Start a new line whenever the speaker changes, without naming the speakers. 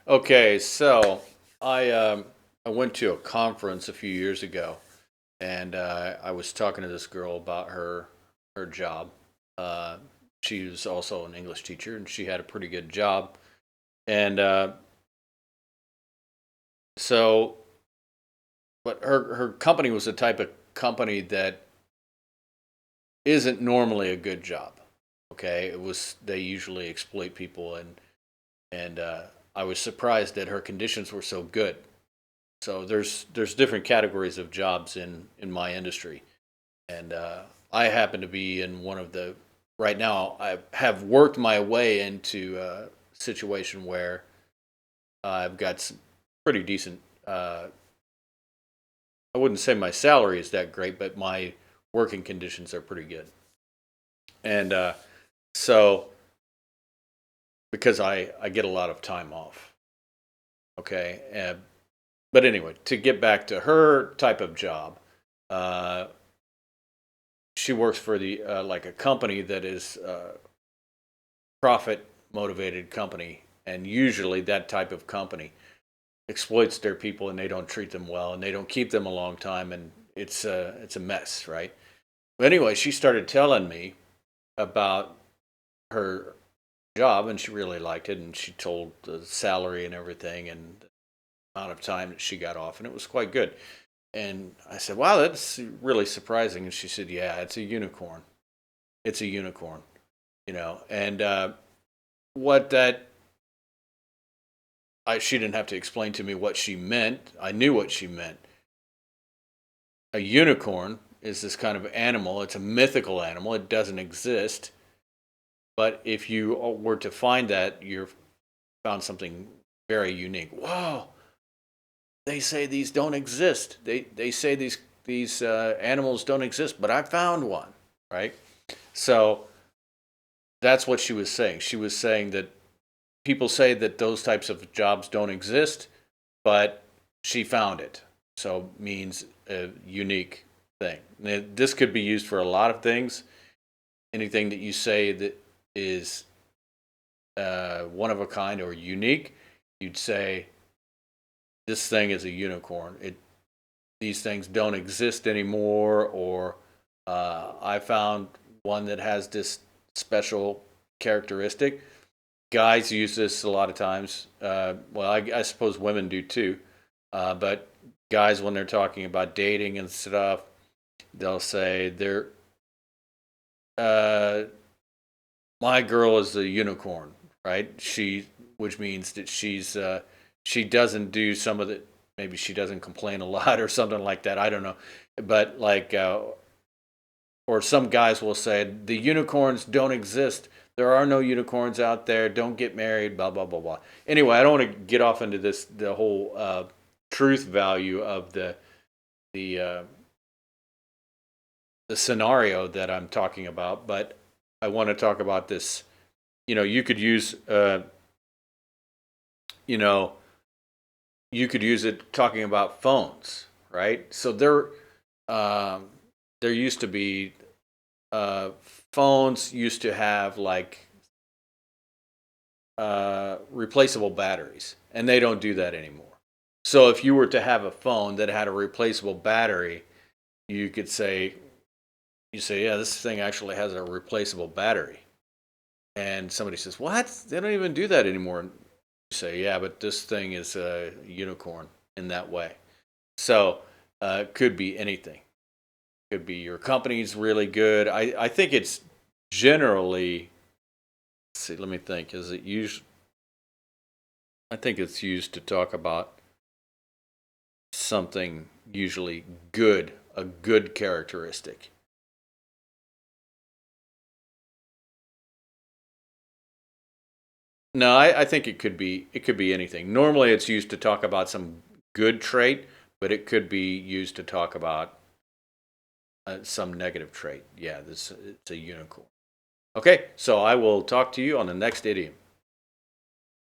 Okay, so I went to a conference a few years ago, and I was talking to this girl about her job. Uh, she was also an English teacher, and she had a pretty good job. And so, but her company was the type of company that isn't normally a good job. Okay, it was they usually exploit people, and I was surprised that her conditions were so good. So there's different categories of jobs in my industry, and I happen to be in one of the. Right now, I have worked my way into a situation where I've got some pretty decent. I wouldn't say my salary is that great, but my working conditions are pretty good, and so because I get a lot of time off. Okay, but anyway, to get back to her type of job, uh, she works for the like a company that is profit motivated company, and usually that type of company exploits their people, and they don't treat them well, and they don't keep them a long time, and it's a mess, right? But anyway, she started telling me about her job, and she really liked it, and she told the salary and everything, and the amount of time that she got off, and it was quite good. And I said, "Wow, that's really surprising." And she said, "Yeah, it's a unicorn. It's a unicorn, And what that she didn't have to explain to me what she meant. I knew what she meant. A unicorn is this kind of animal. It's a mythical animal. It doesn't exist. But if you were to find that, you've found something very unique. Whoa! They say these don't exist. They say these animals don't exist, but I found one, right? So that's what she was saying. She was saying that people say that those types of jobs don't exist, but she found it. So means a unique thing. Now, this could be used for a lot of things. Anything that you say that is one of a kind or unique, you'd say this thing is a unicorn. These things don't exist anymore, or I found one that has this special characteristic. Guys use this a lot of times. Well, I suppose women do too. But guys, when they're talking about dating and stuff, they'll say uh, my girl is a unicorn, right? Which means that she doesn't do some of the, maybe she doesn't complain a lot or something like that. I don't know, but like, or some guys will say the unicorns don't exist. There are no unicorns out there. Don't get married. Blah blah blah blah. Anyway, I don't want to get off into the whole truth value of the uh, the scenario that I'm talking about, but I want to talk about this. You could use you know you could use it talking about phones, right? So um, there used to be uh, phones used to have like replaceable batteries, and they don't do that anymore. So if you were to have a phone that had a replaceable battery, you could say, yeah, this thing actually has a replaceable battery. And somebody says, what? They don't even do that anymore. And you say, yeah, but this thing is a unicorn in that way. So it could be anything. Could be your company's really good. I think it's generally, let's see, let me think. Is it used? I think it's used to talk about something usually good, a good characteristic. No, I think it could be anything. Normally, it's used to talk about some good trait, but it could be used to talk about some negative trait. Yeah, this it's a unicorn. Okay, so I will talk to you on the next idiom.